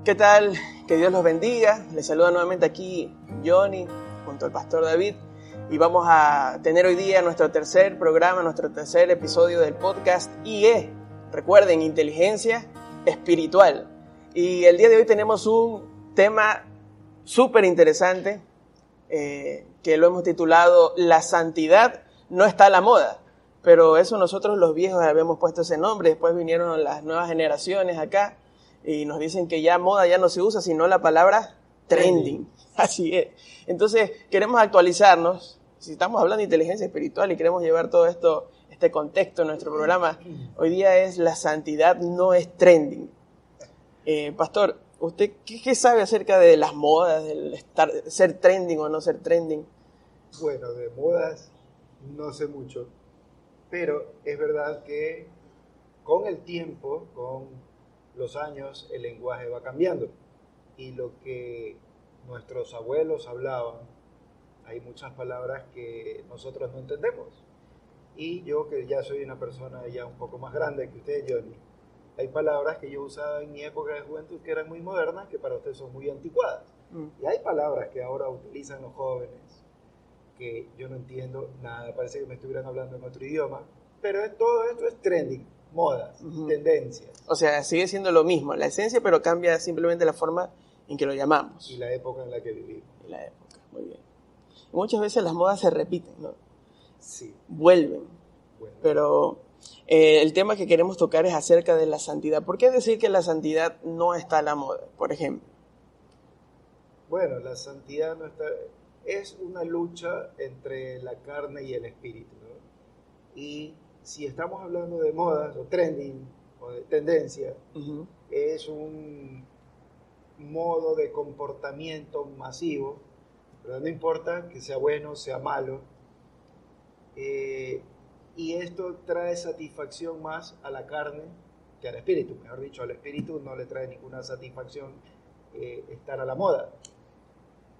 ¿Qué tal? Que Dios los bendiga. Les saluda nuevamente aquí Johnny junto al pastor David y vamos a tener hoy día nuestro tercer programa, nuestro tercer episodio del podcast IE. Recuerden, inteligencia espiritual. Y el día de hoy tenemos un tema súper interesante que lo hemos titulado La santidad no está a la moda. Pero eso nosotros los viejos habíamos puesto ese nombre, después vinieron las nuevas generaciones acá y nos dicen que ya moda ya no se usa, sino la palabra trending. Así es. Entonces queremos actualizarnos, si estamos hablando de inteligencia espiritual y queremos llevar todo esto, este contexto en nuestro programa, hoy día es la santidad no es trending. Pastor, ¿usted qué sabe acerca de las modas, del ser trending o no ser trending? Bueno, de modas no sé mucho. Pero es verdad que con el tiempo, con los años, el lenguaje va cambiando. Y lo que nuestros abuelos hablaban, hay muchas palabras que nosotros no entendemos. Y yo, que ya soy una persona ya un poco más grande que usted, Johnny, hay palabras que yo usaba en mi época de juventud que eran muy modernas, que para usted son muy anticuadas. Y hay palabras que ahora utilizan los jóvenes que yo no entiendo nada, parece que me estuvieran hablando en otro idioma, pero todo esto es trending, modas, tendencias. O sea, sigue siendo lo mismo, la esencia, pero cambia simplemente la forma en que lo llamamos. Y la época en la que vivimos. Y la época, muy bien. Y muchas veces las modas se repiten, ¿no? Sí. Vuelven. Pero el tema que queremos tocar es acerca de la santidad. ¿Por qué decir que la santidad no está a la moda, por ejemplo? Bueno, la santidad no está... Es una lucha entre la carne y el espíritu, ¿no? Y si estamos hablando de modas o trending o de tendencia, es un modo de comportamiento masivo, pero no importa que sea bueno o sea malo, y esto trae satisfacción más a la carne que al espíritu. Mejor dicho, al espíritu no le trae ninguna satisfacción estar a la moda.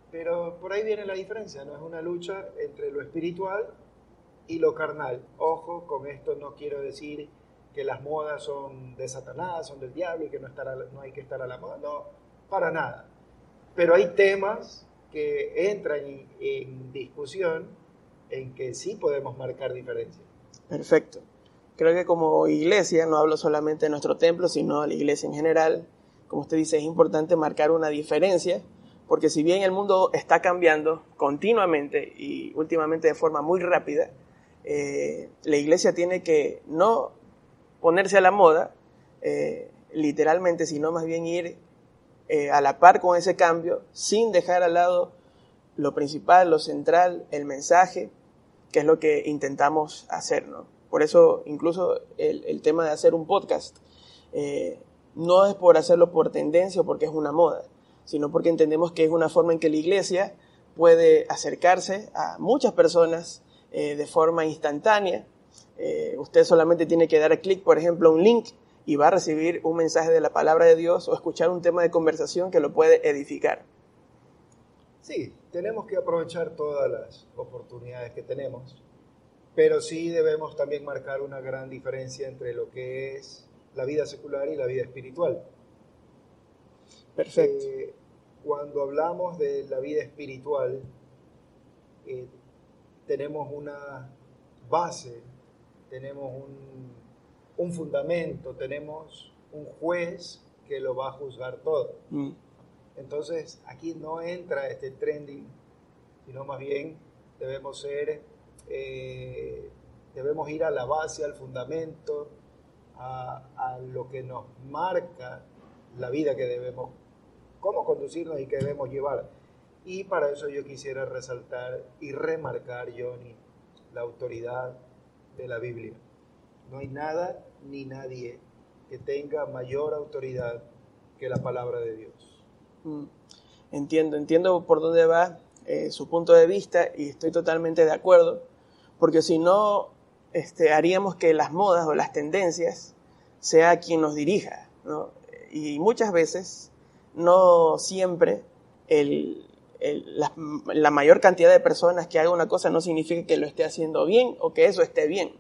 Pero por ahí viene la diferencia, ¿no? Es una lucha entre lo espiritual y lo carnal. Ojo, con esto no quiero decir que las modas son de Satanás, son del diablo y que no hay que estar a la moda. No, para nada. Pero hay temas que entran en discusión en que sí podemos marcar diferencias. Perfecto. Creo que como iglesia, no hablo solamente de nuestro templo, sino de la iglesia en general, como usted dice, es importante marcar una diferencia. Porque si bien el mundo está cambiando continuamente y últimamente de forma muy rápida, la iglesia tiene que no ponerse a la moda, literalmente, sino más bien ir a la par con ese cambio, sin dejar al lado lo principal, lo central, el mensaje, que es lo que intentamos hacer, ¿no? Por eso incluso el tema de hacer un podcast no es por hacerlo por tendencia o porque es una moda, sino porque entendemos que es una forma en que la iglesia puede acercarse a muchas personas de forma instantánea. Usted solamente tiene que dar clic, por ejemplo, a un link y va a recibir un mensaje de la palabra de Dios o escuchar un tema de conversación que lo puede edificar. Sí, tenemos que aprovechar todas las oportunidades que tenemos, pero sí debemos también marcar una gran diferencia entre lo que es la vida secular y la vida espiritual. Perfecto. Cuando hablamos de la vida espiritual, tenemos una base, tenemos un fundamento, tenemos un juez que lo va a juzgar todo. Entonces, aquí no entra este trending, sino más bien debemos ir a la base, al fundamento, a lo que nos marca la vida que debemos, cómo conducirnos y que debemos llevar. Y para eso yo quisiera resaltar y remarcar, Johnny, la autoridad de la Biblia. No hay nada ni nadie que tenga mayor autoridad que la palabra de Dios. Entiendo por dónde va su punto de vista y estoy totalmente de acuerdo, porque si no haríamos que las modas o las tendencias sea quien nos dirija, ¿no? Y muchas veces, no siempre, la mayor cantidad de personas que haga una cosa no significa que lo esté haciendo bien o que eso esté bien.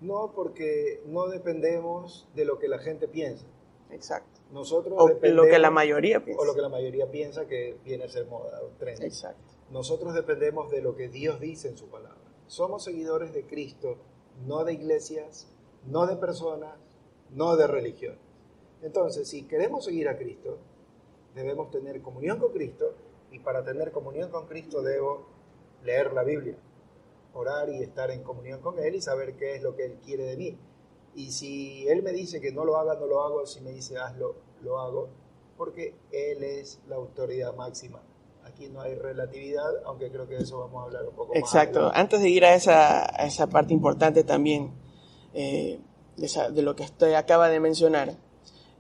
No, porque no dependemos de lo que la gente piensa. Exacto. Nosotros O dependemos, lo que la mayoría piensa. o lo que la mayoría piensa que viene a ser moda o trend. Exacto. Nosotros dependemos de lo que Dios dice en su palabra. Somos seguidores de Cristo, no de iglesias, no de personas, no de religión. Entonces, si queremos seguir a Cristo, debemos tener comunión con Cristo, y para tener comunión con Cristo debo leer la Biblia, orar y estar en comunión con Él y saber qué es lo que Él quiere de mí. Y si Él me dice que no lo haga, no lo hago. Si me dice hazlo, lo hago, porque Él es la autoridad máxima. Aquí no hay relatividad, aunque creo que de eso vamos a hablar un poco más. Exacto. Antes de ir a esa parte importante también, de lo que usted acaba de mencionar,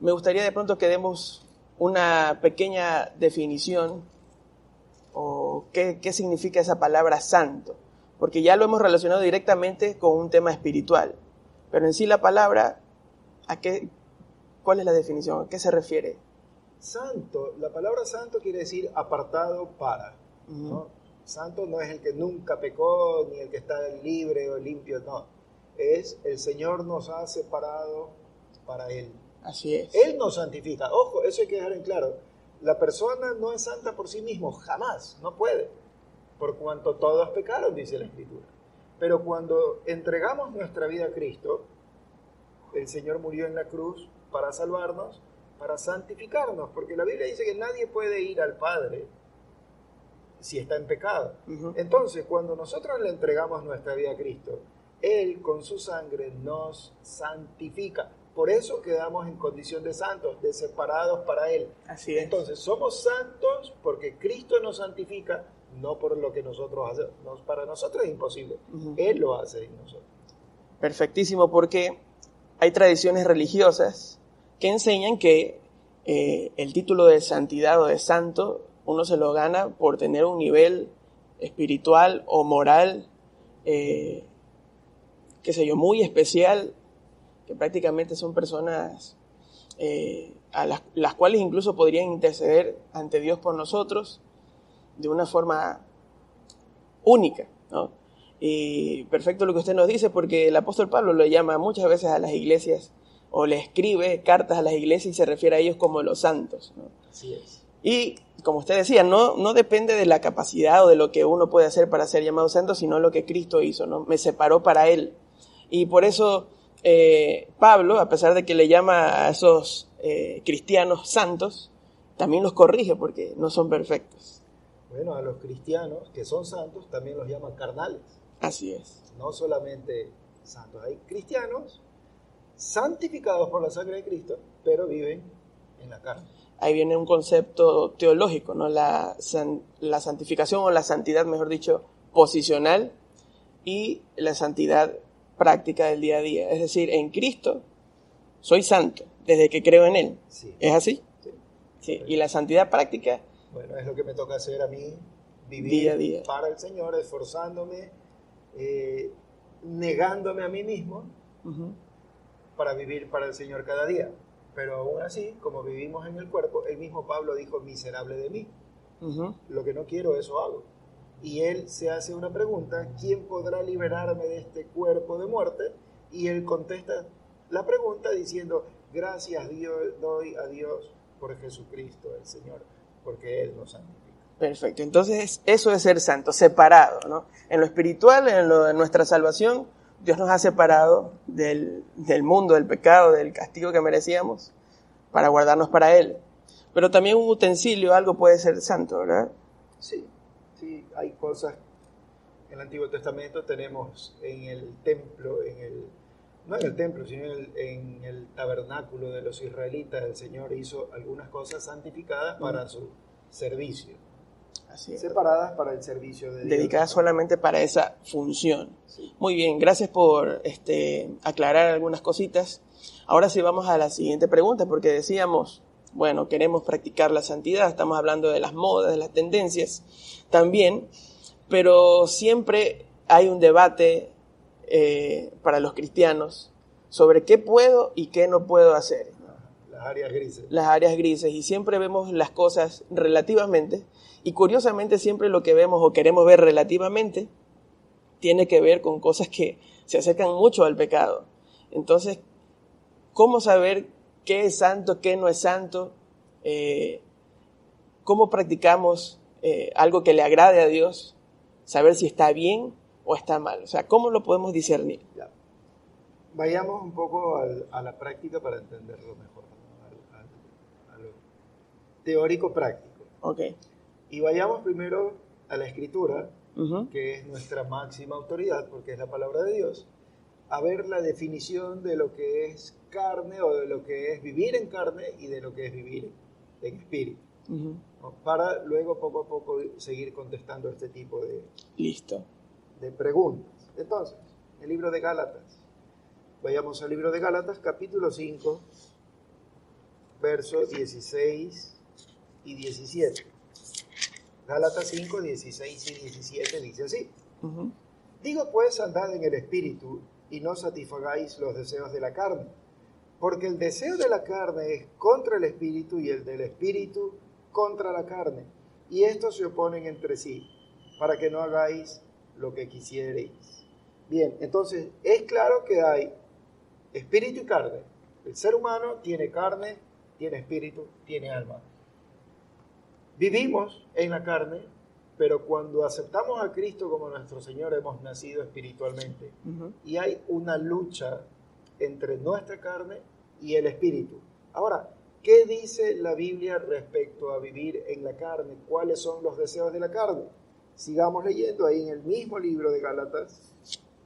me gustaría de pronto que demos una pequeña definición o qué significa esa palabra santo, porque ya lo hemos relacionado directamente con un tema espiritual, pero en sí la palabra, ¿cuál es la definición? ¿A qué se refiere? Santo, la palabra santo quiere decir apartado para, ¿no? Santo no es el que nunca pecó, ni el que está libre o limpio, no. Es el Señor nos ha separado para Él. Así es. Él nos santifica. Ojo, eso hay que dejar en claro. La persona no es santa por sí mismo, jamás, no puede. Por cuanto todos pecaron, dice la Escritura. Pero cuando entregamos nuestra vida a Cristo, el Señor murió en la cruz para salvarnos, para santificarnos, porque la Biblia dice que nadie puede ir al Padre si está en pecado. Entonces, cuando nosotros le entregamos nuestra vida a Cristo, Él con su sangre nos santifica. Por eso quedamos en condición de santos, de separados para Él. Así es. Entonces, somos santos porque Cristo nos santifica, no por lo que nosotros hacemos. Para nosotros es imposible. Él lo hace en nosotros. Perfectísimo, porque hay tradiciones religiosas que enseñan que el título de santidad o de santo uno se lo gana por tener un nivel espiritual o moral, qué sé yo, muy especial, que prácticamente son personas a las cuales incluso podrían interceder ante Dios por nosotros de una forma única, ¿no? Y perfecto lo que usted nos dice, porque el apóstol Pablo lo llama muchas veces a las iglesias, o le escribe cartas a las iglesias y se refiere a ellos como los santos, ¿no? Así es. Y como usted decía, no depende de la capacidad o de lo que uno puede hacer para ser llamado santo, sino lo que Cristo hizo, ¿no? Me separó para Él. Y por eso Pablo, a pesar de que le llama a esos cristianos santos, también los corrige porque no son perfectos. Bueno, a los cristianos que son santos también los llaman carnales. Así es. No solamente santos. Hay cristianos santificados por la sangre de Cristo, pero viven en la carne. Ahí viene un concepto teológico, ¿no? La santificación o la santidad, mejor dicho, posicional, y la santidad práctica del día a día. Es decir, en Cristo soy santo desde que creo en Él. Sí. ¿Es así? Sí. Sí. Y la santidad práctica, bueno, es lo que me toca hacer a mí, vivir día a día para el Señor, esforzándome, negándome a mí mismo para vivir para el Señor cada día. Pero aún así, como vivimos en el cuerpo, el mismo Pablo dijo, miserable de mí. Lo que no quiero, eso hago. Y él se hace una pregunta, ¿quién podrá liberarme de este cuerpo de muerte? Y él contesta la pregunta diciendo, gracias doy a Dios por Jesucristo el Señor, porque Él nos santifica. Perfecto. Entonces, eso es ser santo, separado, ¿no? En lo espiritual, en lo de nuestra salvación, Dios nos ha separado del mundo, del pecado, del castigo que merecíamos, para guardarnos para Él. Pero también un utensilio, algo puede ser santo, ¿verdad? Sí, hay cosas. En el Antiguo Testamento tenemos en el templo, no en el templo, sino en el tabernáculo de los israelitas, el Señor hizo algunas cosas santificadas para su servicio. Así es. Separadas para el servicio de Dios. Dedicadas solamente para esa función. Sí. Muy bien, gracias por aclarar algunas cositas. Ahora sí vamos a la siguiente pregunta, porque decíamos, bueno, queremos practicar la santidad, estamos hablando de las modas, de las tendencias también, pero siempre hay un debate para los cristianos sobre qué puedo y qué no puedo hacer. Las áreas grises. Las áreas grises, y siempre vemos las cosas relativamente, y curiosamente siempre lo que vemos o queremos ver relativamente tiene que ver con cosas que se acercan mucho al pecado. Entonces, ¿cómo saber qué es santo, qué no es santo, cómo practicamos algo que le agrade a Dios, saber si está bien o está mal. O sea, ¿cómo lo podemos discernir? Ya. Vayamos un poco a la práctica para entenderlo mejor, ¿no? A lo teórico práctico. Ok. Y vayamos primero a la Escritura, Uh-huh. que es nuestra máxima autoridad, porque es la palabra de Dios, a ver la definición de lo que es carne o de lo que es vivir en carne y de lo que es vivir en espíritu, Uh-huh. ¿no? Para luego poco a poco seguir contestando este tipo Listo. de preguntas. Entonces, el libro de Gálatas. Vayamos al libro de Gálatas, capítulo 5, versos 16 y 17. Gálatas 5, 16 y 17 dice así. Uh-huh. Digo pues, andad en el espíritu y no satisfagáis los deseos de la carne, porque el deseo de la carne es contra el espíritu y el del espíritu contra la carne, y estos se oponen entre sí, para que no hagáis lo que quisierais. Bien, entonces es claro que hay espíritu y carne. El ser humano tiene carne, tiene espíritu, tiene alma. Vivimos en la carne, pero cuando aceptamos a Cristo como nuestro Señor hemos nacido espiritualmente. Uh-huh. Y hay una lucha entre nuestra carne y el espíritu. Ahora, ¿qué dice la Biblia respecto a vivir en la carne? ¿Cuáles son los deseos de la carne? Sigamos leyendo ahí en el mismo libro de Gálatas,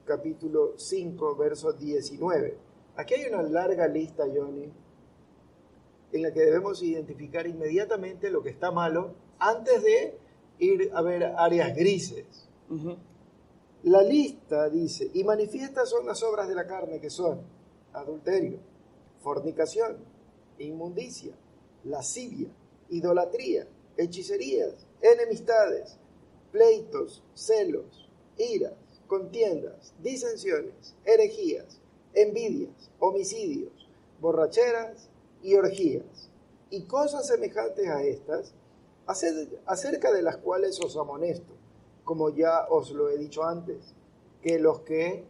capítulo 5, verso 19. Aquí hay una larga lista, Johnny, en la que debemos identificar inmediatamente lo que está malo antes de ir a ver áreas grises. Uh-huh. La lista dice, y manifiestas son las obras de la carne que son adulterio, fornicación, inmundicia, lascivia, idolatría, hechicerías, enemistades, pleitos, celos, iras, contiendas, disensiones, herejías, envidias, homicidios, borracheras y orgías, y cosas semejantes a estas, acerca de las cuales os amonesto, como ya os lo he dicho antes, que los que,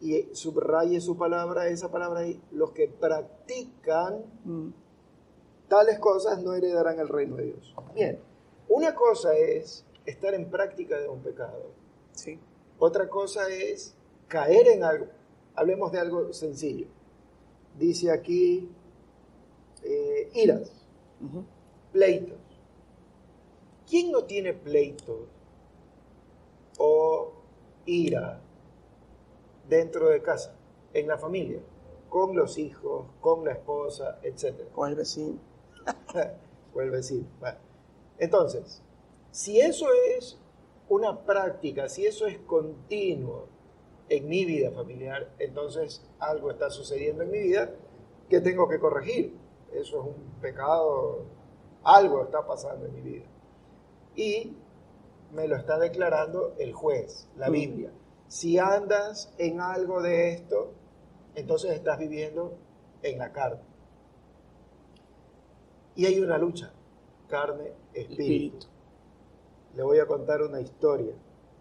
y subraye su palabra, esa palabra ahí, los que practican tales cosas no heredarán el reino de Dios. Bien, una cosa es estar en práctica de un pecado. Sí. Otra cosa es caer en algo. Hablemos de algo sencillo. Dice aquí iras, Uh-huh. pleitos. ¿Quién no tiene pleitos o ira dentro de casa, en la familia, con los hijos, con la esposa, etcétera? Con el vecino. O el vecino. Bueno, entonces, si eso es una práctica, si eso es continuo en mi vida familiar, entonces algo está sucediendo en mi vida que tengo que corregir. Eso es un pecado, algo está pasando en mi vida. Y me lo está declarando el juez, la Biblia. Si andas en algo de esto, entonces estás viviendo en la carne. Y hay una lucha, carne, espíritu. Le voy a contar una historia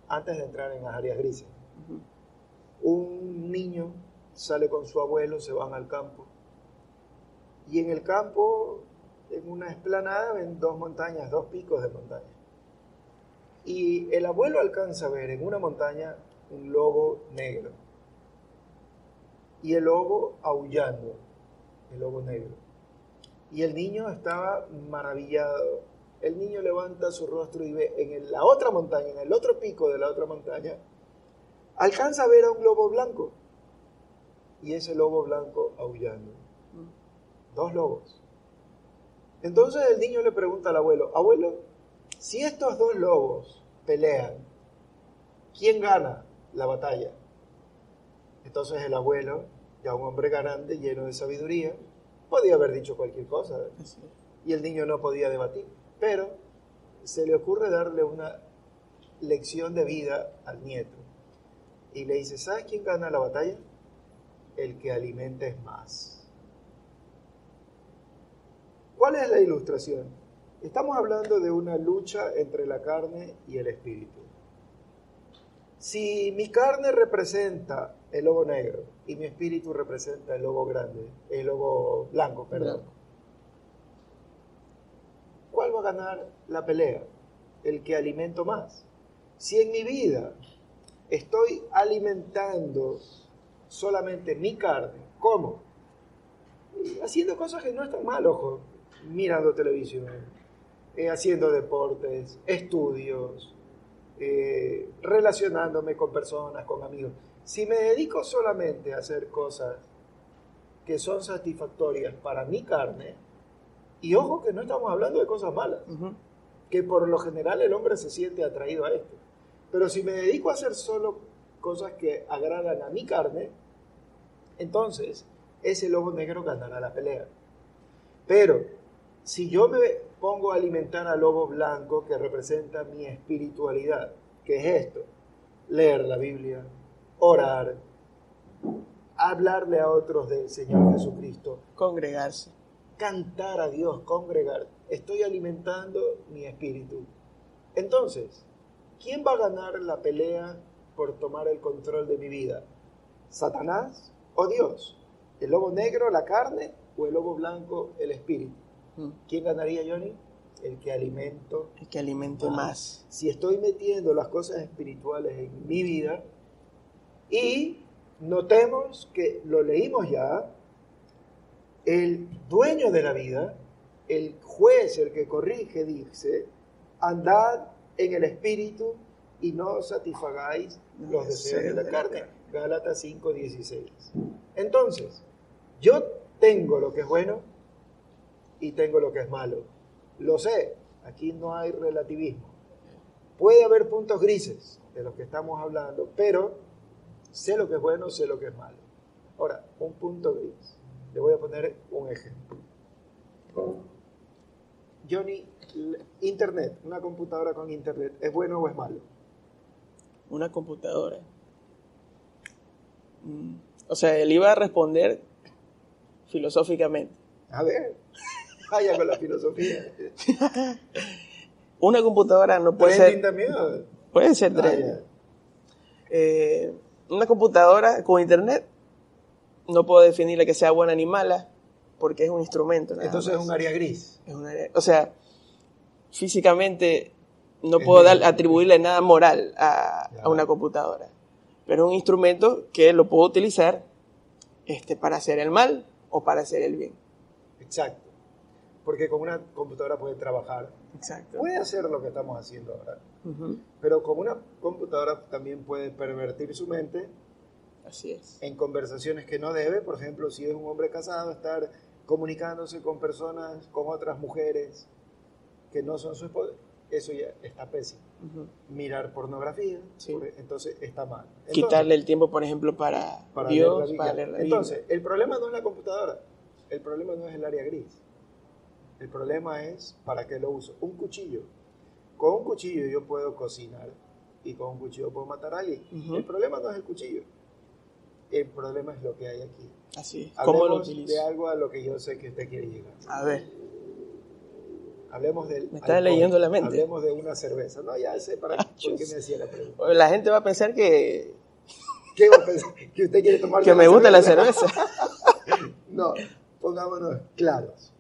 antes de entrar en las áreas grises. Uh-huh. Un niño sale con su abuelo, se van al campo. Y en el campo, en una explanada, ven dos montañas, dos picos de montaña. Y el abuelo alcanza a ver en una montaña un lobo negro. Y el lobo aullando, el lobo negro. Y el niño estaba maravillado. El niño levanta su rostro y ve en la otra montaña, en el otro pico de la otra montaña, alcanza a ver a un lobo blanco. Y ese lobo blanco aullando. Dos lobos. Entonces el niño le pregunta al abuelo, abuelo, si estos dos lobos pelean, ¿quién gana la batalla? Entonces el abuelo, ya un hombre grande, lleno de sabiduría, podía haber dicho cualquier cosa, ¿verdad? Sí. Y el niño no podía debatir, pero se le ocurre darle una lección de vida al nieto. Y le dice, ¿sabes quién gana la batalla? El que alimentes más. ¿Cuál es la ilustración? Estamos hablando de una lucha entre la carne y el espíritu. Si mi carne representa el lobo negro y mi espíritu representa el lobo grande, el lobo blanco, perdón, Blanco. ¿cuál va a ganar la pelea? El que alimento más. Si en mi vida estoy alimentando solamente mi carne, ¿cómo? Haciendo cosas que no están mal, ojo, mirando televisión, haciendo deportes, estudios, relacionándome con personas, con amigos. Si me dedico solamente a hacer cosas que son satisfactorias para mi carne, y ojo que no estamos hablando de cosas malas, Uh-huh. que por lo general el hombre se siente atraído a esto. Pero si me dedico a hacer solo cosas que agradan a mi carne, entonces ese lobo negro ganará la pelea. Pero si yo me pongo a alimentar al lobo blanco, que representa mi espiritualidad, que es esto: leer la Biblia, orar, hablarle a otros del Señor Jesucristo, Congregarse. cantar a Dios, congregar, estoy alimentando mi espíritu. Entonces, ¿quién va a ganar la pelea por tomar el control de mi vida? ¿Satanás o Dios? ¿El lobo negro, la carne, o el lobo blanco, el espíritu? ¿Quién ganaría, Johnny? El que alimento. El que alimente más. Si estoy metiendo las cosas espirituales en mi vida, y notemos que lo leímos ya, el dueño de la vida, el juez, el que corrige, dice: andad en el espíritu y no satisfagáis los deseos de la carne. Gálatas 5:16. Entonces, yo tengo lo que es bueno y tengo lo que es malo. Lo sé, aquí no hay relativismo. Puede haber puntos grises de los que estamos hablando, pero sé lo que es bueno, sé lo que es malo. Ahora, un punto gris. Le voy a poner un ejemplo. Johnny, internet, una computadora con internet, ¿es bueno o es malo? Una computadora. O sea, él iba a responder filosóficamente. A ver, vaya con la filosofía. Una computadora no puede ¿Trending ser... también? Puede ser trending. Una computadora con internet no puedo definirle que sea buena ni mala porque es un instrumento. Entonces es un área gris. O sea, físicamente no puedo atribuirle nada moral a una computadora. Pero es un instrumento que lo puedo utilizar para hacer el mal o para hacer el bien. Exacto. Porque con una computadora puede trabajar. Exacto. Puede hacer lo que estamos haciendo ahora. Uh-huh. Pero con una computadora también puede pervertir su mente. Así es. En conversaciones que no debe. Por ejemplo, si es un hombre casado, estar comunicándose con personas, con otras mujeres que no son su esposa. Eso ya está pésimo. Uh-huh. Mirar pornografía, sí. Entonces está mal. Entonces, quitarle el tiempo, por ejemplo, para Dios, para leer la Biblia. Entonces, el problema no es la computadora, el problema no es el área gris. El problema es para qué lo uso. Un cuchillo. Con un cuchillo yo puedo cocinar y con un cuchillo puedo matar a alguien. Uh-huh. El problema no es el cuchillo. El problema es lo que hay aquí. Así es. ¿Cómo lo utilizo? De algo a lo que yo sé que usted quiere llegar. A ver. Hablemos del me está leyendo la mente. Hablemos de una cerveza. No, ya sé por qué me hacía la pregunta. La gente va a pensar que... ¿Qué va a pensar? ¿Que usted quiere tomar que me gusta la cerveza? No, pongámonos claros.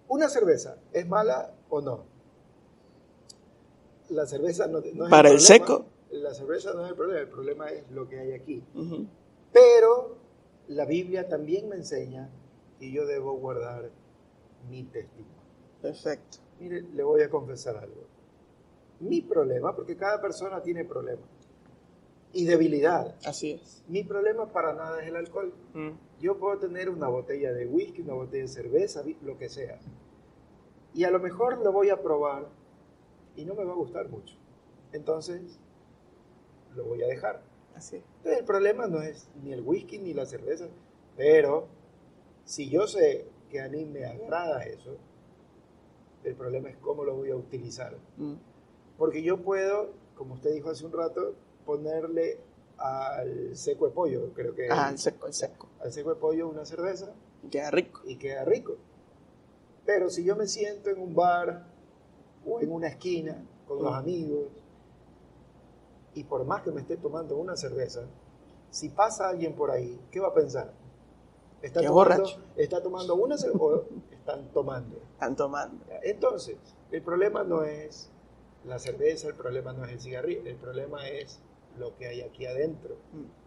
¿Una cerveza es mala o no? La cerveza no es para el problema. seco. La cerveza no es el problema es lo que hay aquí. Uh-huh. Pero la Biblia también me enseña y yo debo guardar mi testimonio. Perfecto. Mire, le voy a confesar algo. Mi problema, porque cada persona tiene problemas y debilidad. Así es. Mi problema para nada es el alcohol. Yo puedo tener una botella de whisky, una botella de cerveza, lo que sea. Y a lo mejor lo voy a probar y no me va a gustar mucho. Entonces, lo voy a dejar. Así es. Entonces, el problema no es ni el whisky ni la cerveza, pero si yo sé que a mí me agrada eso, el problema es cómo lo voy a utilizar. Porque yo puedo, como usted dijo hace un rato, ponerle al seco de pollo, creo que... al seco. Al seco de pollo una cerveza. Y queda rico. Y queda rico. Pero si yo me siento en un bar o en una esquina con los amigos y por más que me esté tomando una cerveza, si pasa alguien por ahí, ¿qué va a pensar? ¿Está tomando una cerveza o están tomando? Están tomando. Entonces, el problema no es la cerveza, el problema no es el cigarrillo, el problema es lo que hay aquí adentro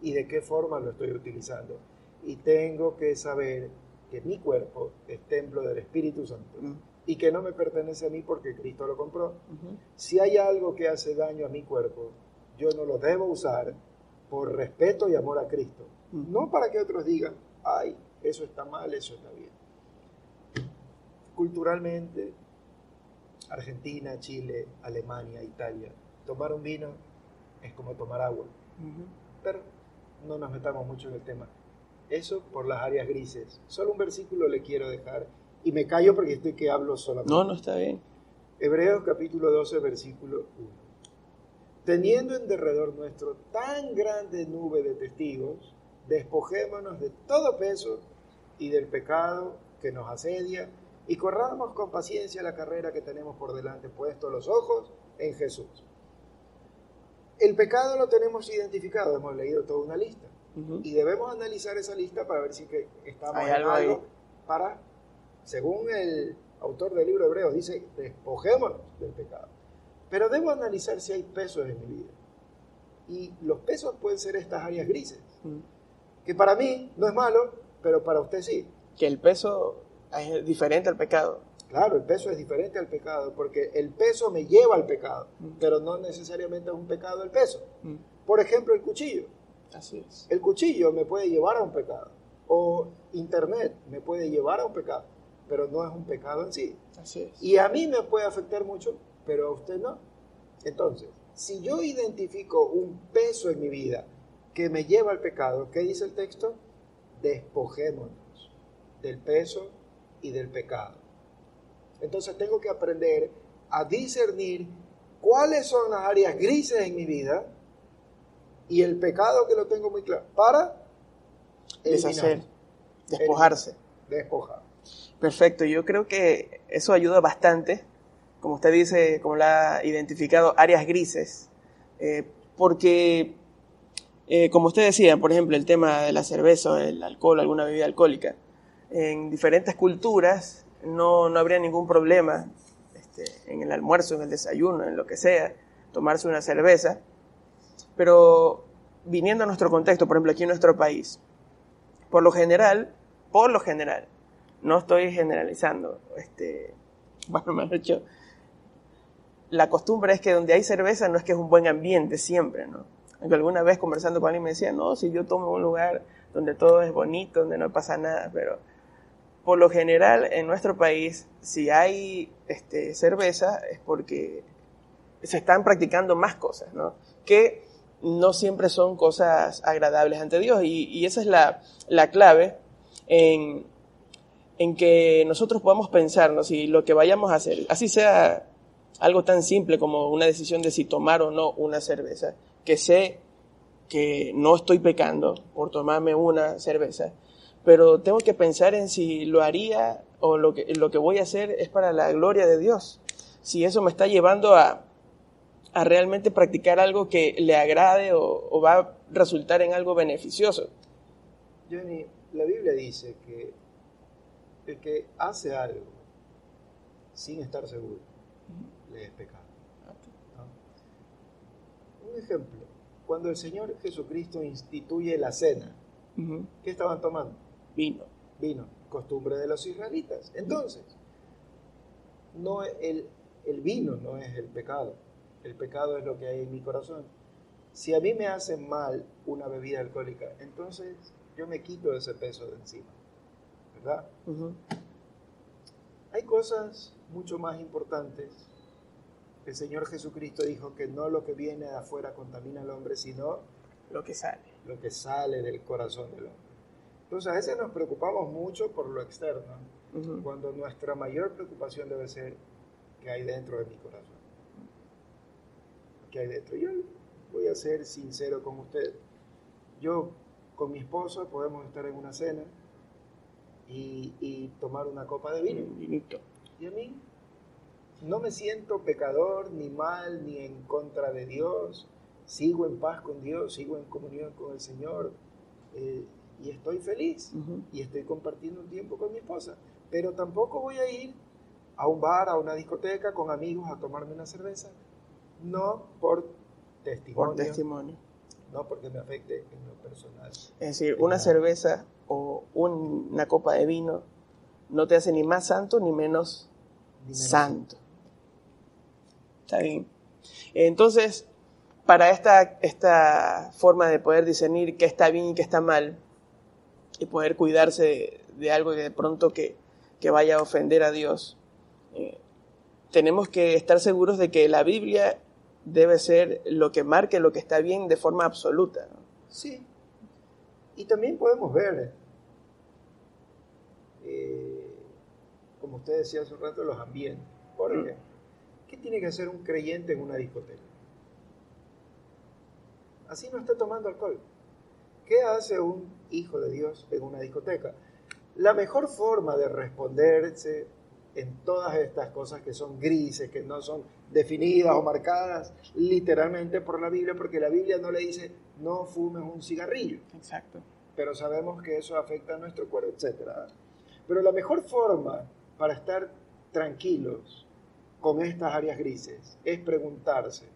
y de qué forma lo estoy utilizando. Y tengo que saber que mi cuerpo es templo del Espíritu Santo y que no me pertenece a mí porque Cristo lo compró. Si hay algo que hace daño a mi cuerpo, yo no lo debo usar por respeto y amor a Cristo. No para que otros digan, ay, eso está mal, eso está bien. Culturalmente, Argentina, Chile, Alemania, Italia, tomar un vino es como tomar agua. Pero no nos metamos mucho en el tema. Eso por las áreas grises. Solo un versículo le quiero dejar y me callo porque estoy que hablo solamente. No está bien. Hebreos capítulo 12, versículo 1. Teniendo en derredor nuestro tan grande nube de testigos, despojémonos de todo peso y del pecado que nos asedia y corramos con paciencia la carrera que tenemos por delante, puestos los ojos en Jesús. El pecado lo tenemos identificado, hemos leído toda una lista y debemos analizar esa lista para ver si que estamos en algo para, según el autor del libro de Hebreos, dice, despojémonos del pecado. Pero debo analizar si hay pesos en mi vida. Y los pesos pueden ser estas áreas grises, que para mí no es malo, pero para usted sí. Que el peso es diferente al pecado. Claro, el peso es diferente al pecado, porque el peso me lleva al pecado, pero no necesariamente es un pecado el peso. Por ejemplo, el cuchillo. Así es. El cuchillo me puede llevar a un pecado, o internet me puede llevar a un pecado, pero no es un pecado en sí. Así es. Y a mí me puede afectar mucho, pero a usted no. Entonces, si yo identifico un peso en mi vida que me lleva al pecado, ¿qué dice el texto? Despojémonos del peso y del pecado. Entonces tengo que aprender a discernir cuáles son las áreas grises en mi vida y el pecado que lo tengo muy claro para deshacer, despojarse. Despojar. Perfecto, yo creo que eso ayuda bastante, como usted dice, como la ha identificado, áreas grises, porque, como usted decía, por ejemplo, el tema de la cerveza o el alcohol, alguna bebida alcohólica, en diferentes culturas no habría ningún problema en el almuerzo, en el desayuno, en lo que sea, tomarse una cerveza, pero viniendo a nuestro contexto, por ejemplo, aquí en nuestro país, por lo general, no estoy generalizando, bueno, mejor dicho, la costumbre es que donde hay cerveza no es que es un buen ambiente siempre, ¿no? Aunque alguna vez conversando con alguien me decía, no, si yo tomo en un lugar donde todo es bonito, donde no pasa nada, pero por lo general en nuestro país, si hay cerveza es porque se están practicando más cosas, ¿no? Que no siempre son cosas agradables ante Dios, y esa es la clave en que nosotros podamos pensar, ¿no? Si lo que vayamos a hacer, así sea algo tan simple como una decisión de si tomar o no una cerveza, que sé que no estoy pecando por tomarme una cerveza, pero tengo que pensar en si lo haría o lo que voy a hacer es para la gloria de Dios, si eso me está llevando a realmente practicar algo que le agrade o va a resultar en algo beneficioso. Johnny, la Biblia dice que el que hace algo sin estar seguro le es pecado. ¿No? Un ejemplo, cuando el Señor Jesucristo instituye la cena, ¿qué estaban tomando? Vino, costumbre de los israelitas. Entonces, no el vino no es el pecado es lo que hay en mi corazón. Si a mí me hace mal una bebida alcohólica, entonces yo me quito ese peso de encima, ¿verdad? Hay cosas mucho más importantes. El Señor Jesucristo dijo que no lo que viene de afuera contamina al hombre, sino lo que sale del corazón del hombre. Entonces a veces nos preocupamos mucho por lo externo, cuando nuestra mayor preocupación debe ser qué hay dentro de mi corazón. ¿Qué hay dentro? Yo voy a ser sincero con usted. Yo con mi esposa podemos estar en una cena y tomar una copa de vino. Y a mí no me siento pecador, ni mal, ni en contra de Dios, sigo en paz con Dios, sigo en comunión con el Señor, y estoy feliz, y estoy compartiendo un tiempo con mi esposa. Pero tampoco voy a ir a un bar, a una discoteca con amigos a tomarme una cerveza, no por testimonio, no porque me afecte en lo personal. Es decir, una cerveza o una copa de vino no te hace ni más santo ni menos santo. Está bien. Entonces, para esta forma de poder discernir qué está bien y qué está mal, y poder cuidarse de algo que de pronto que vaya a ofender a Dios, tenemos que estar seguros de que la Biblia debe ser lo que marque lo que está bien de forma absoluta, ¿no? Sí. Y también podemos ver, como usted decía hace un rato, los ambientes. ¿Por qué? ¿Qué tiene que hacer un creyente en una discoteca? Así no está tomando alcohol. ¿Qué hace un hijo de Dios en una discoteca? La mejor forma de responderse en todas estas cosas que son grises, que no son definidas o marcadas literalmente por la Biblia, porque la Biblia no le dice no fumes un cigarrillo. Exacto. Pero sabemos que eso afecta a nuestro cuerpo, etc. Pero la mejor forma para estar tranquilos con estas áreas grises es preguntarse,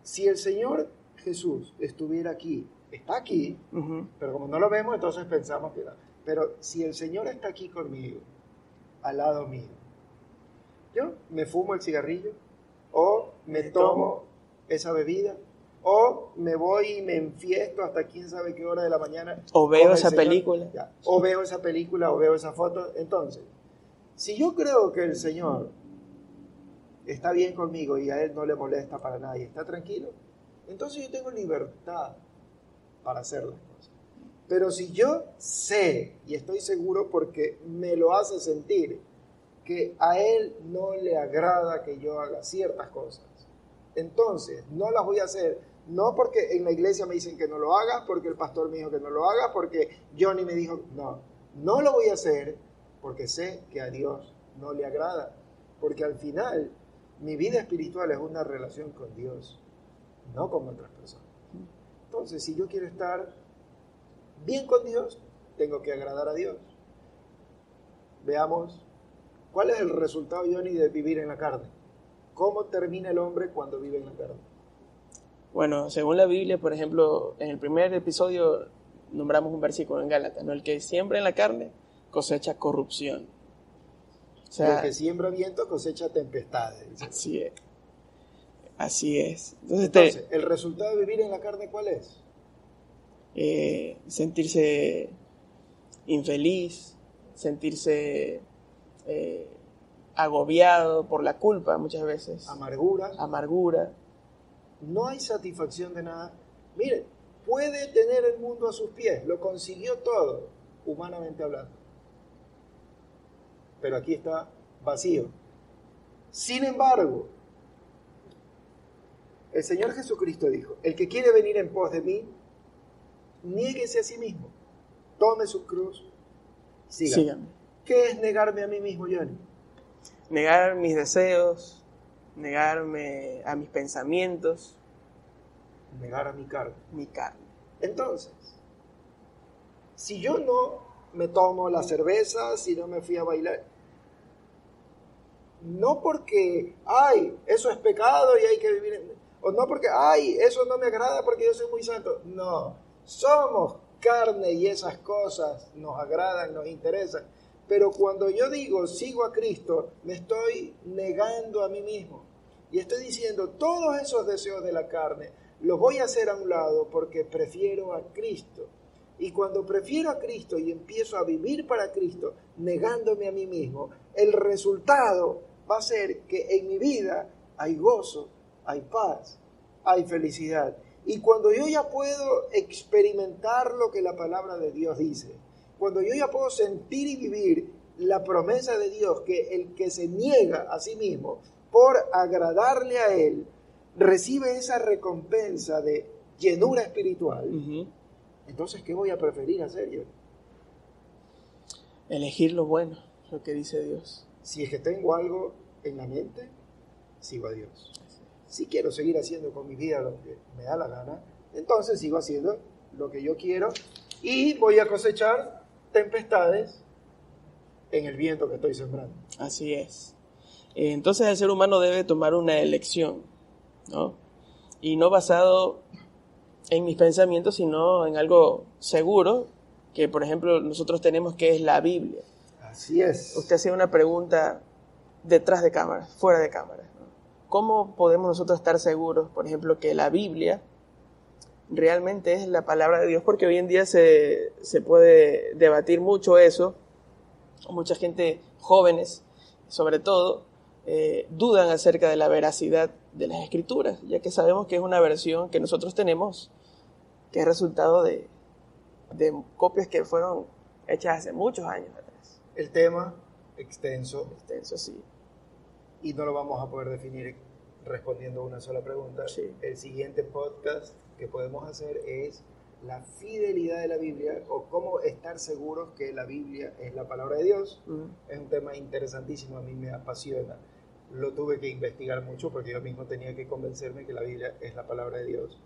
si el Señor Jesús estuviera aquí, está aquí, pero como no lo vemos, entonces pensamos que no. Pero si el Señor está aquí conmigo, al lado mío, yo me fumo el cigarrillo, o me tomo esa bebida, o me voy y me enfiesto hasta quién sabe qué hora de la mañana, o veo esa película, o veo esa película, o veo esa foto. Entonces, si yo creo que el Señor está bien conmigo y a Él no le molesta para nada y está tranquilo, entonces yo tengo libertad para hacer las cosas. Pero si yo sé y estoy seguro porque me lo hace sentir que a Él no le agrada que yo haga ciertas cosas, entonces no las voy a hacer, no porque en la iglesia me dicen que no lo haga, porque el pastor me dijo que no lo haga, porque Johnny me dijo, no lo voy a hacer porque sé que a Dios no le agrada, porque al final mi vida espiritual es una relación con Dios, no con otras personas. Entonces, si yo quiero estar bien con Dios, tengo que agradar a Dios. Veamos, ¿cuál es el resultado, Johnny, de vivir en la carne? ¿Cómo termina el hombre cuando vive en la carne? Bueno, según la Biblia, por ejemplo, en el primer episodio nombramos un versículo en Gálatas, ¿no? El que siembra en la carne cosecha corrupción. O sea, el que siembra viento cosecha tempestades. Así es. Así es. Entonces, ¿el resultado de vivir en la carne cuál es? Sentirse infeliz, sentirse agobiado por la culpa muchas veces. Amargura. No hay satisfacción de nada. Mire, puede tener el mundo a sus pies, lo consiguió todo, humanamente hablando. Pero aquí está vacío. Sin embargo, el Señor Jesucristo dijo, el que quiere venir en pos de mí, niéguese a sí mismo, tome su cruz, sígame. ¿Qué es negarme a mí mismo, Johnny? Negar mis deseos, negarme a mis pensamientos. Negar a mi carne. Mi carne. Entonces, si yo no me tomo la cerveza, si no me fui a bailar, no porque, eso es pecado y hay que vivir o no porque, eso no me agrada porque yo soy muy santo. No, somos carne y esas cosas nos agradan, nos interesan. Pero cuando yo digo sigo a Cristo, me estoy negando a mí mismo. Y estoy diciendo, todos esos deseos de la carne los voy a hacer a un lado porque prefiero a Cristo. Y cuando prefiero a Cristo y empiezo a vivir para Cristo, negándome a mí mismo, el resultado va a ser que en mi vida hay gozo, hay paz, hay felicidad. Y cuando yo ya puedo experimentar lo que la palabra de Dios dice, cuando yo ya puedo sentir y vivir la promesa de Dios, que el que se niega a sí mismo por agradarle a Él, recibe esa recompensa de llenura espiritual, entonces, ¿qué voy a preferir hacer yo? Elegir lo bueno, lo que dice Dios. Si es que tengo algo en la mente, sigo a Dios. si quiero seguir haciendo con mi vida lo que me da la gana, entonces sigo haciendo lo que yo quiero y voy a cosechar tempestades en el viento que estoy sembrando. Así es. Entonces el ser humano debe tomar una elección, ¿no? Y no basado en mis pensamientos, sino en algo seguro, que por ejemplo nosotros tenemos, que es la Biblia. Así es. Usted hacía una pregunta detrás de cámaras, fuera de cámaras, ¿no? ¿Cómo podemos nosotros estar seguros, por ejemplo, que la Biblia realmente es la palabra de Dios? Porque hoy en día se puede debatir mucho eso. Mucha gente, jóvenes sobre todo, dudan acerca de la veracidad de las Escrituras, ya que sabemos que es una versión que nosotros tenemos, que es resultado de copias que fueron hechas hace muchos años atrás. El tema extenso. Extenso, sí. Y no lo vamos a poder definir respondiendo a una sola pregunta. Sí. El siguiente podcast que podemos hacer es la fidelidad de la Biblia, o cómo estar seguros que la Biblia es la palabra de Dios. Es un tema interesantísimo, a mí me apasiona. Lo tuve que investigar mucho porque yo mismo tenía que convencerme que la Biblia es la palabra de Dios.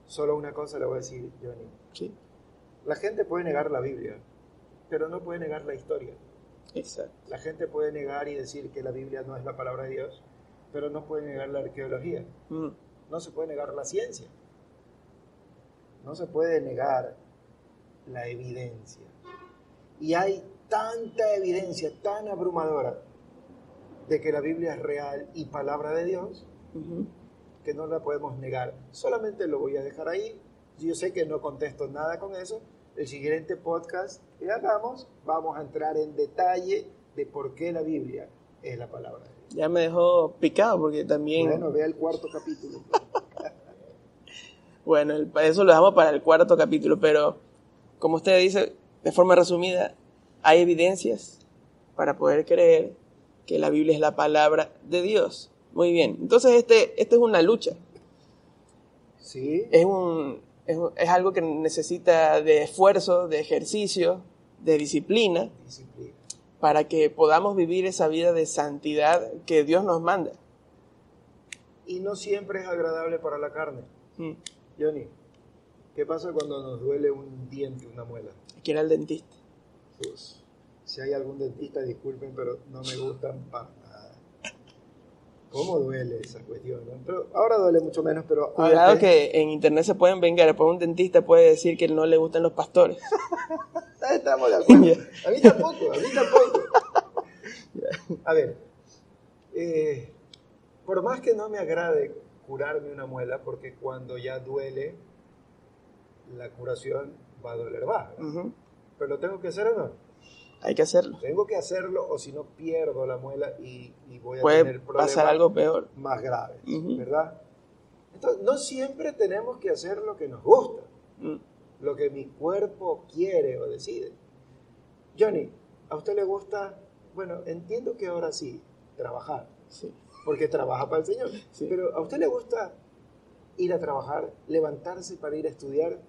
Solo una cosa le voy a decir, Johnny. Sí. La gente puede negar la Biblia, pero no puede negar la historia. Exacto. La gente puede negar y decir que la Biblia no es la palabra de Dios, pero no puede negar la arqueología. No se puede negar la ciencia. No se puede negar la evidencia. Y hay tanta evidencia tan abrumadora de que la Biblia es real y palabra de Dios, que no la podemos negar. Solamente lo voy a dejar ahí. Yo sé que no contesto nada con eso. El siguiente podcast que hagamos, vamos a entrar en detalle de por qué la Biblia es la palabra de Dios. Ya me dejó picado porque también... Bueno, vea el 4º capítulo. Bueno, eso lo dejamos para el 4º capítulo, pero como usted dice, de forma resumida, hay evidencias para poder creer que la Biblia es la palabra de Dios. Muy bien, entonces este es una lucha. Sí. Es algo que necesita de esfuerzo, de ejercicio, de disciplina, para que podamos vivir esa vida de santidad que Dios nos manda. Y no siempre es agradable para la carne. Johnny, ¿qué pasa cuando nos duele un diente, una muela? Hay que ir al dentista. Pues, si hay algún dentista, disculpen, pero no me gustan para nada. ¿Cómo duele esa cuestión? ¿No? Pero ahora duele mucho menos, pero... Cuidado antes... que en internet se pueden vengar. Después un dentista puede decir que no le gustan los pastores. Estamos de acuerdo. A mí tampoco. A ver, por más que no me agrade curarme una muela, porque cuando ya duele, la curación va a doler más. ¿Pero lo tengo que hacer o no? Hay que hacerlo. Tengo que hacerlo, o si no pierdo la muela y voy a Puede tener problemas pasar algo peor, más graves, ¿verdad? Entonces, no siempre tenemos que hacer lo que nos gusta, lo que mi cuerpo quiere o decide. Johnny, ¿a usted le gusta? Bueno, entiendo que ahora sí, trabajar. Sí. Porque trabaja para el Señor. Sí. Pero ¿a usted le gusta ir a trabajar, levantarse para ir a estudiar?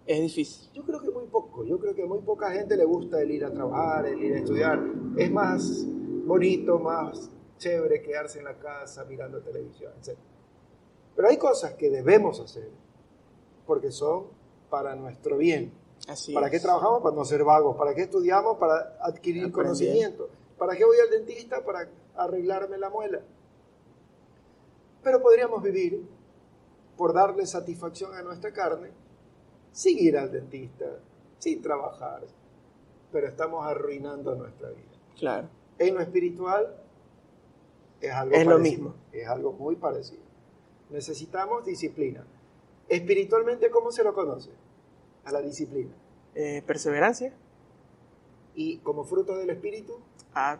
Es difícil. Yo creo que muy poco. Yo creo que a muy poca gente le gusta el ir a trabajar, el ir a estudiar. Es más bonito, más chévere quedarse en la casa mirando televisión, etc. Pero hay cosas que debemos hacer porque son para nuestro bien. Así ¿Para es. qué trabajamos? Para no ser vagos. ¿Para qué estudiamos? Para adquirir conocimiento. ¿Para qué voy al dentista? Para arreglarme la muela. Pero podríamos vivir por darle satisfacción a nuestra carne sin ir al dentista, sin trabajar, pero estamos arruinando nuestra vida. Claro. En lo espiritual es algo es parecido. Lo mismo. Es algo muy parecido. Necesitamos disciplina. Espiritualmente, ¿cómo se lo conoce? A la disciplina. Perseverancia. Y como fruto del espíritu,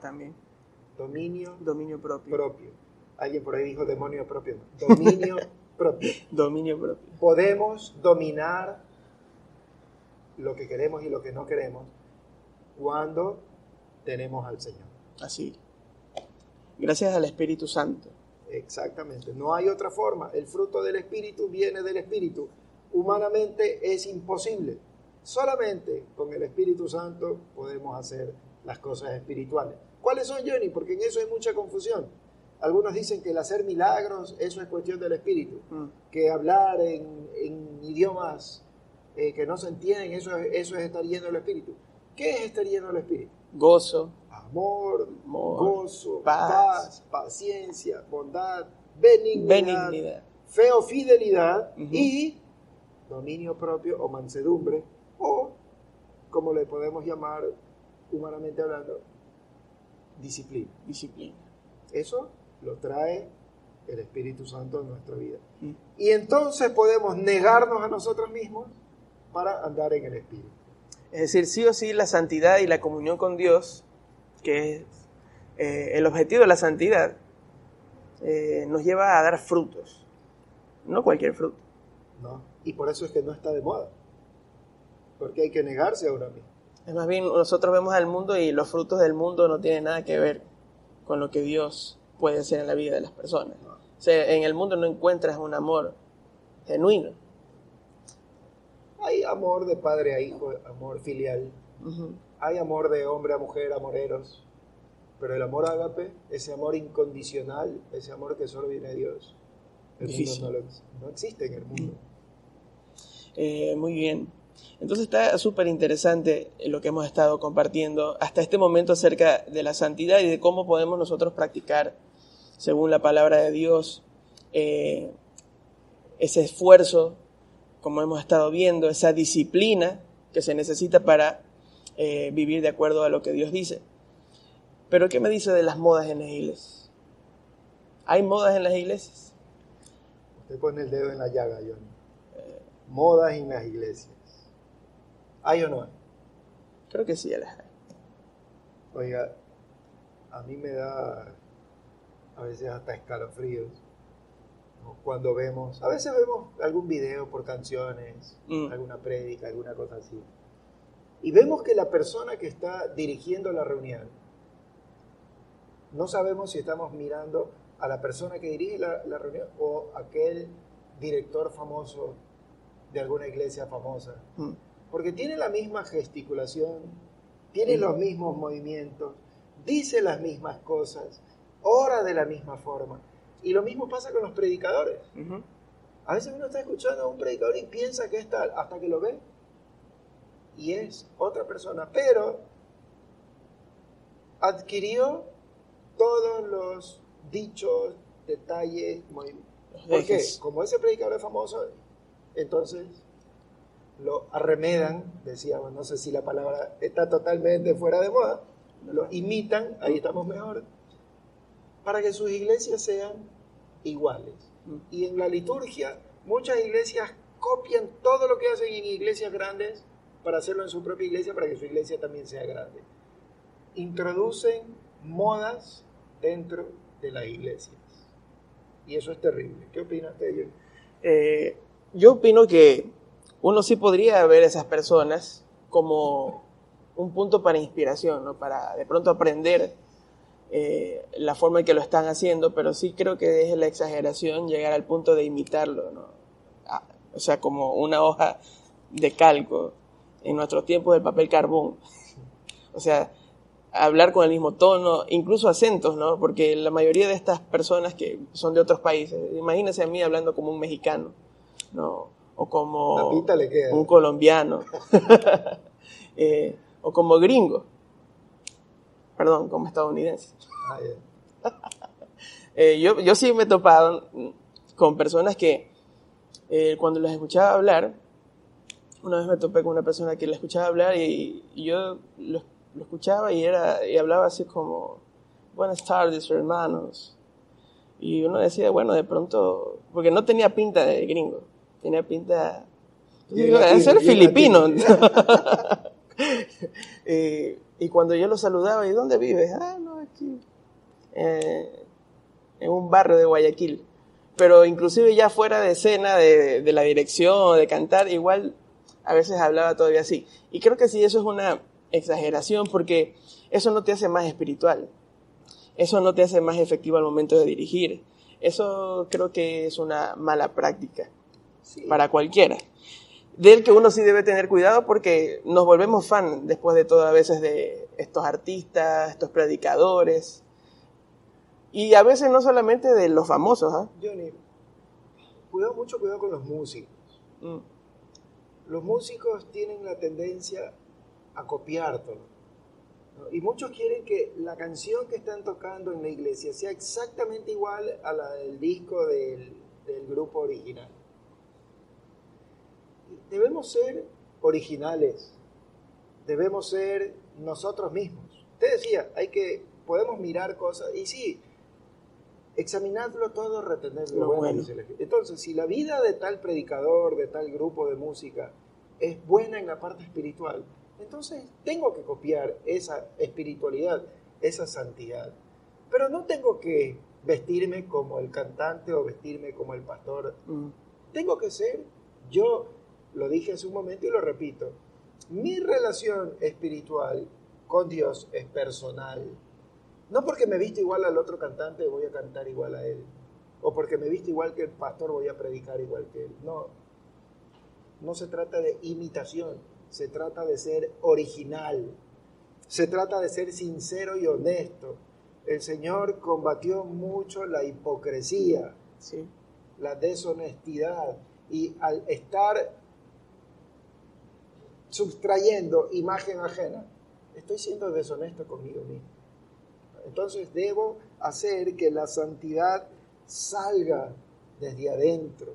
También. Dominio propio. Alguien por ahí dijo demonio propio. No. Dominio propio. Dominio propio. Podemos dominar lo que queremos y lo que no queremos cuando tenemos al Señor. Así. Gracias al Espíritu Santo. Exactamente. No hay otra forma. El fruto del Espíritu viene del Espíritu. Humanamente es imposible. Solamente con el Espíritu Santo podemos hacer las cosas espirituales. ¿Cuáles son, Johnny? Porque en eso hay mucha confusión. algunos dicen que el hacer milagros, eso es cuestión del espíritu, que hablar en idiomas que no se entienden, eso es estar lleno del espíritu. ¿Qué es estar lleno del espíritu? Gozo, Amor, amor, gozo, paz, paciencia, bondad, benignidad, fe o fidelidad y dominio propio o mansedumbre, o como le podemos llamar humanamente hablando, disciplina. Eso lo trae el Espíritu Santo en nuestra vida. Y entonces podemos negarnos a nosotros mismos para andar en el Espíritu. Es decir, sí o sí la santidad y la comunión con Dios, que es el objetivo de la santidad, nos lleva a dar frutos, no cualquier fruto. No, y por eso es que no está de moda, porque hay que negarse a uno mismo. Es más bien, nosotros vemos al mundo y los frutos del mundo no tienen nada que ver con lo que Dios puede hacer en la vida de las personas. No. O sea, en el mundo no encuentras un amor genuino. Hay amor de padre a hijo, amor filial. Hay amor de hombre a mujer, amoreros. Pero el amor ágape, ese amor incondicional, ese amor que solo viene de Dios, el mundo no existe en el mundo. Muy bien. Entonces está súper interesante lo que hemos estado compartiendo hasta este momento acerca de la santidad y de cómo podemos nosotros practicar, según la palabra de Dios, ese esfuerzo, como hemos estado viendo, esa disciplina que se necesita para vivir de acuerdo a lo que Dios dice. Pero ¿qué me dice de las modas en las iglesias? ¿Hay modas en las iglesias? Usted pone el dedo en la llaga, John. Modas en las iglesias. ¿Hay o no hay? Creo que sí, ya las hay. Oiga, a mí me da a veces hasta escalofríos, ¿no? Cuando a veces vemos algún video por canciones, alguna prédica, alguna cosa así, y vemos que la persona que está dirigiendo la reunión, no sabemos si estamos mirando a la persona que dirige la reunión o aquel director famoso de alguna iglesia famosa. Porque tiene la misma gesticulación, tiene los mismos movimientos, dice las mismas cosas, ora de la misma forma. Y lo mismo pasa con los predicadores. A veces uno está escuchando a un predicador y piensa que es tal, hasta que lo ve y es otra persona, pero adquirió todos los dichos, detalles, movimientos. ¿Por qué? Como ese predicador es famoso, entonces lo arremedan, decíamos, no sé si la palabra está totalmente fuera de moda, lo imitan, ahí estamos mejor, para que sus iglesias sean iguales. Y en la liturgia, muchas iglesias copian todo lo que hacen en iglesias grandes para hacerlo en su propia iglesia, para que su iglesia también sea grande. Introducen modas dentro de las iglesias. Y eso es terrible. ¿Qué opinas de ello? Yo opino que uno sí podría ver a esas personas como un punto para inspiración, ¿no? Para de pronto aprender la forma en que lo están haciendo, pero sí creo que es la exageración llegar al punto de imitarlo, ¿no? O sea, como una hoja de calco en nuestros tiempos del papel carbón. O sea, hablar con el mismo tono, incluso acentos, ¿no? Porque la mayoría de estas personas que son de otros países, imagínense a mí hablando como un mexicano, ¿no? O como un colombiano, o como gringo, perdón, como estadounidense. Yo sí me he topado con personas que cuando los escuchaba hablar, una vez me topé con una persona que la escuchaba hablar y yo lo escuchaba y hablaba así como, buenas tardes, hermanos. Y uno decía, bueno, de pronto, porque no tenía pinta de gringo, tenía pinta de ser filipino. Y cuando yo lo saludaba, ¿y dónde vives? No, aquí, en un barrio de Guayaquil. Pero inclusive ya fuera de escena, de la dirección, de cantar, igual a veces hablaba todavía así. Y creo que sí, eso es una exageración, porque eso no te hace más espiritual. Eso no te hace más efectivo al momento de dirigir. Eso creo que es una mala práctica para cualquiera. Del que uno sí debe tener cuidado porque nos volvemos fan después de todo a veces de estos artistas, estos predicadores. Y a veces no solamente de los famosos, ¿ah? Johnny, mucho cuidado con los músicos. Mm, Los músicos tienen la tendencia a copiar todo, ¿no? Y muchos quieren que la canción que están tocando en la iglesia sea exactamente igual a la del disco del grupo original. Debemos ser originales, debemos ser nosotros mismos. Usted decía, podemos mirar cosas, y sí, examinadlo todo, retenedlo lo bueno, bueno. dice la Escritura. Entonces, si la vida de tal predicador, de tal grupo de música, es buena en la parte espiritual, entonces tengo que copiar esa espiritualidad, esa santidad. Pero no tengo que vestirme como el cantante o vestirme como el pastor. Tengo que ser yo. Lo dije hace un momento y lo repito. Mi relación espiritual con Dios es personal. No porque me visto igual al otro cantante voy a cantar igual a él. O porque me visto igual que el pastor voy a predicar igual que él. No. No se trata de imitación. Se trata de ser original. Se trata de ser sincero y honesto. El Señor combatió mucho la hipocresía, Sí. la deshonestidad. Y al estar sustrayendo imagen ajena, estoy siendo deshonesto conmigo mismo. Entonces debo hacer que la santidad salga desde adentro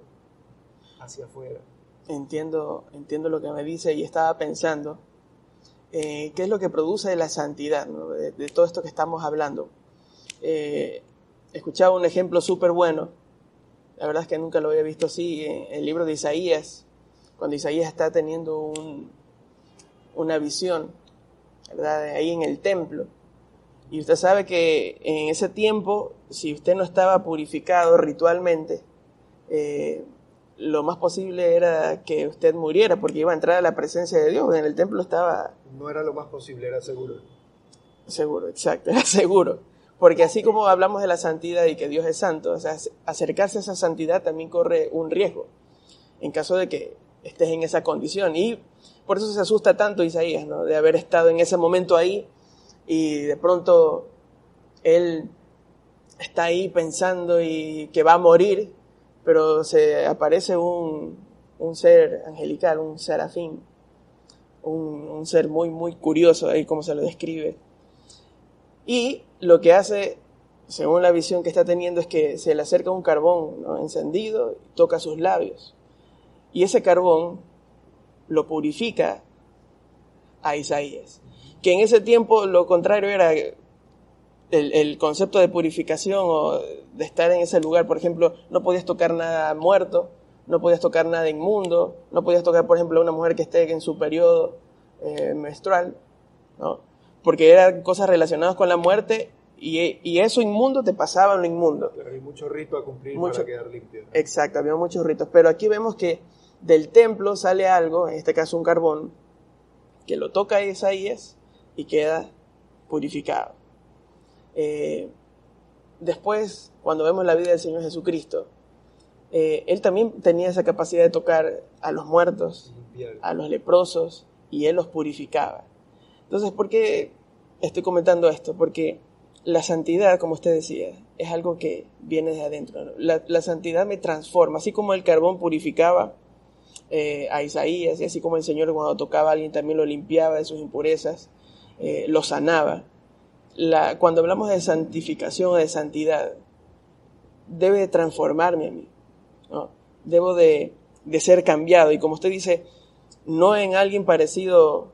hacia afuera. Entiendo lo que me dice y estaba pensando, ¿qué es lo que produce la santidad, ¿no? De todo esto que estamos hablando? Escuchaba un ejemplo súper bueno, la verdad es que nunca lo había visto así, en el libro de Isaías, cuando Isaías está teniendo una visión, ¿verdad? Ahí en el templo. Y usted sabe que en ese tiempo, si usted no estaba purificado ritualmente, lo más posible era que usted muriera, porque iba a entrar a la presencia de Dios. En el templo estaba... No era lo más posible, era seguro. Seguro, exacto, era seguro. Porque así como hablamos de la santidad y que Dios es santo, o sea, acercarse a esa santidad también corre un riesgo, en caso de que estés en esa condición. Y por eso se asusta tanto Isaías, ¿no? De haber estado en ese momento ahí y de pronto él está ahí pensando y que va a morir, pero se aparece un ser angelical, un serafín, un ser muy, muy curioso ahí como se lo describe. Y lo que hace, según la visión que está teniendo, es que se le acerca un carbón, ¿no? Encendido, y toca sus labios. Y ese carbón lo purifica a Isaías. Que en ese tiempo lo contrario era el concepto de purificación o de estar en ese lugar. Por ejemplo, no podías tocar nada muerto, no podías tocar nada inmundo, no podías tocar, por ejemplo, a una mujer que esté en su periodo menstrual, ¿no? Porque eran cosas relacionadas con la muerte y eso inmundo te pasaba en lo inmundo. Claro, hay mucho rito a cumplir para quedar limpio, ¿no? Exacto, había muchos ritos. Pero aquí vemos que del templo sale algo, en este caso un carbón, que lo toca a Isaías y queda purificado. Después, cuando vemos la vida del Señor Jesucristo, Él también tenía esa capacidad de tocar a los muertos, a los leprosos, y Él los purificaba. Entonces, ¿por qué estoy comentando esto? Porque la santidad, como usted decía, es algo que viene de adentro, ¿no? La santidad me transforma, así como el carbón purificaba a Isaías, y así como el Señor cuando tocaba a alguien también lo limpiaba de sus impurezas, lo sanaba. Cuando hablamos de santificación o de santidad, debe de transformarme a mí, ¿no? Debo de ser cambiado, y como usted dice, no en alguien parecido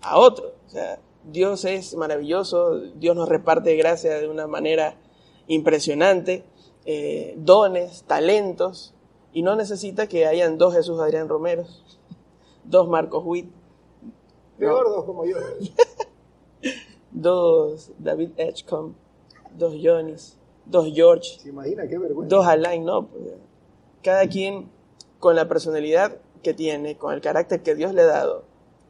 a otro. O sea, Dios es maravilloso, Dios nos reparte gracia de una manera impresionante, dones, talentos, y no necesita que hayan dos Jesús Adrián Romeros, dos Marcos Witt, peor dos como yo, dos David Edgecombe, dos Johnnys, dos George, ¿se imagina? Qué vergüenza. dos Alain, no, pues, cada quien con la personalidad que tiene, con el carácter que Dios le ha dado,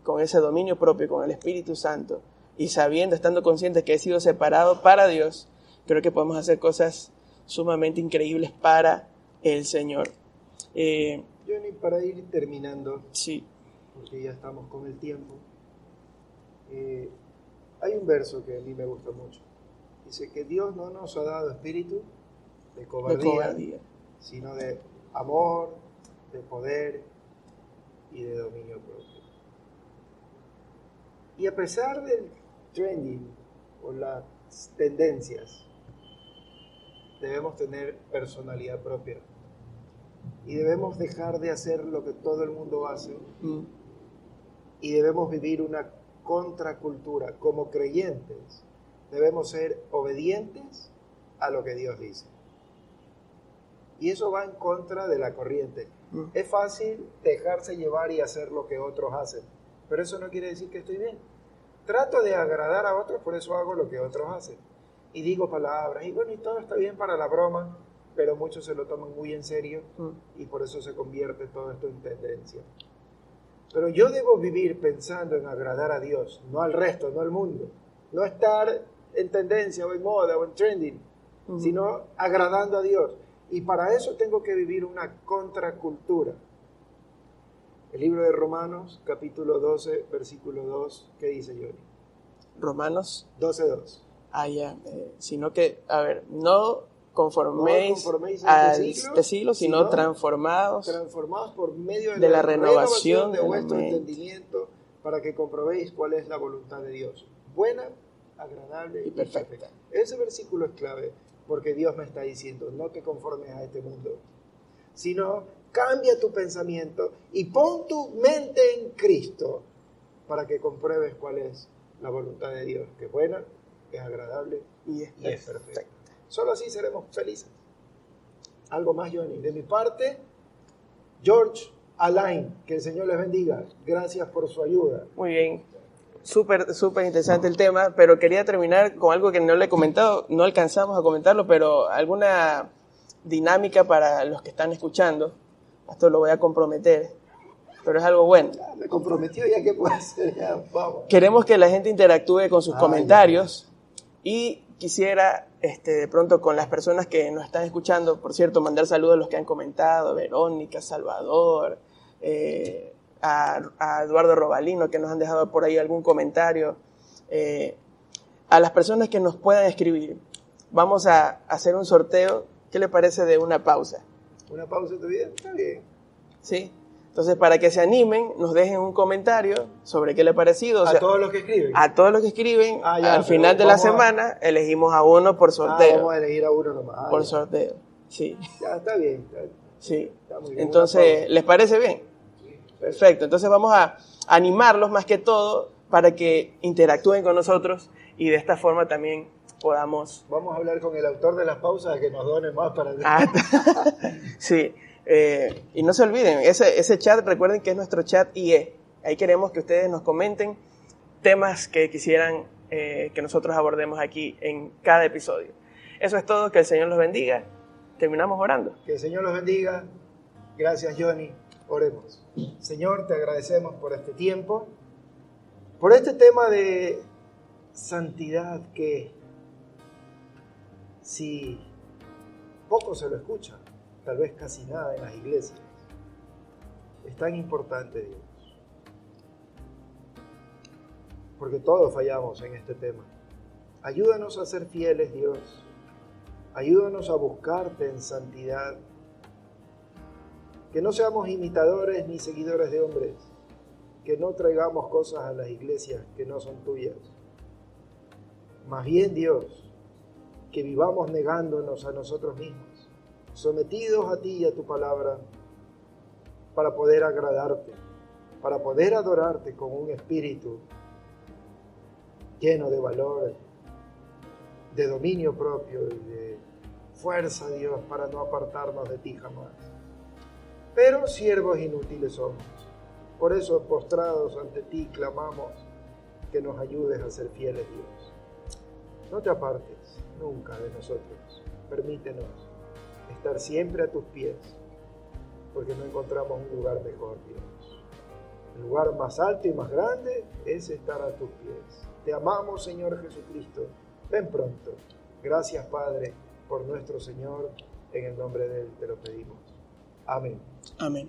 con ese dominio propio, con el Espíritu Santo, y sabiendo, estando conscientes que he sido separado para Dios, creo que podemos hacer cosas sumamente increíbles para el Señor. Johnny, para ir terminando, Sí. porque ya estamos con el tiempo, hay un verso que a mí me gusta mucho, Dice que Dios no nos ha dado espíritu de De cobardía, cobardía. sino de amor, de poder y de dominio propio. Y a pesar del trending o las tendencias, debemos tener personalidad propia. Y debemos dejar de hacer lo que todo el mundo hace. Y debemos vivir una contracultura. Como creyentes, debemos ser obedientes a lo que Dios dice. Y eso va en contra de la corriente. Es fácil dejarse llevar y hacer lo que otros hacen, pero eso no quiere decir que estoy bien. Trato de agradar a otros, por eso hago lo que otros hacen. Y digo palabras, y bueno, y todo está bien para la broma, pero muchos se lo toman muy en serio y por eso se convierte todo esto en tendencia. Pero yo debo vivir pensando en agradar a Dios, no al resto, no al mundo. No estar en tendencia o en moda o en trending, sino agradando a Dios. Y para eso tengo que vivir una contracultura. El libro de Romanos, capítulo 12, versículo 2, ¿qué dice Johnny? Romanos 12:2. Sino que, no conforméis a este siglo, sino transformados por medio de la renovación de de la vuestro mente. entendimiento, para que comprobéis cuál es la voluntad de Dios, buena, agradable Y perfecta. Ese versículo es clave, porque Dios me está diciendo, no te conformes a este mundo, sino cambia tu pensamiento y pon tu mente en Cristo, para que compruebes cuál es la voluntad de Dios, que es buena, es agradable y es perfecta. Solo así seremos felices. Algo más, Johnny. De mi parte, George, Alain, que el Señor les bendiga. Gracias por su ayuda. Muy bien. Súper interesante el tema, pero quería terminar con algo que no le he comentado, no alcanzamos a comentarlo, pero alguna dinámica para los que están escuchando. Esto lo voy a comprometer, pero es algo bueno. Me comprometió, ya que puede ser, ya, vamos. Queremos que la gente interactúe con sus comentarios y quisiera, de pronto, con las personas que nos están escuchando, por cierto, mandar saludos a los que han comentado, Verónica, Salvador, a Eduardo Robalino, que nos han dejado por ahí algún comentario, a las personas que nos puedan escribir. Vamos a hacer un sorteo. ¿Qué le parece de una pausa? ¿Una pausa todavía? Está bien. ¿Sí? Entonces, para que se animen, nos dejen un comentario sobre qué le ha parecido. A todos los que escriben. A todos los que escriben, ya, al final de la semana, elegimos a uno por sorteo. Vamos a elegir a uno nomás. Por sorteo, sí. Ya, está bien. Sí. Está muy bien. Entonces, ¿les parece bien? Sí. Perfecto. Entonces vamos a animarlos más que todo para que interactúen con nosotros y de esta forma también podamos... Vamos a hablar con el autor de las pausas que nos done más para... Sí. Y no se olviden, ese chat, recuerden que es nuestro chat IE. Ahí queremos que ustedes nos comenten temas que quisieran que nosotros abordemos aquí en cada episodio. Eso es todo, que el Señor los bendiga. Terminamos orando. Que el Señor los bendiga. Gracias, Johnny. Oremos. Señor, te agradecemos por este tiempo, por este tema de santidad que, si poco se lo escucha, tal vez casi nada en las iglesias, es tan importante, Dios, porque todos fallamos en este tema. Ayúdanos a ser fieles, Dios. Ayúdanos a buscarte en santidad. Que no seamos imitadores ni seguidores de hombres. Que no traigamos cosas a las iglesias que no son tuyas. Más bien, Dios, que vivamos negándonos a nosotros mismos, sometidos a ti y a tu palabra, para poder agradarte, para poder adorarte con un espíritu lleno de valor, de dominio propio y de fuerza, Dios, para no apartarnos de ti jamás. Pero siervos inútiles somos. Por eso, postrados ante ti, clamamos que nos ayudes a ser fieles, Dios. No te apartes nunca de nosotros. Permítenos estar siempre a tus pies, porque no encontramos un lugar mejor, Dios. El lugar más alto y más grande es estar a tus pies. Te amamos, Señor Jesucristo. Ven pronto. Gracias, Padre, por nuestro Señor. En el nombre de Él te lo pedimos. Amén. Amén.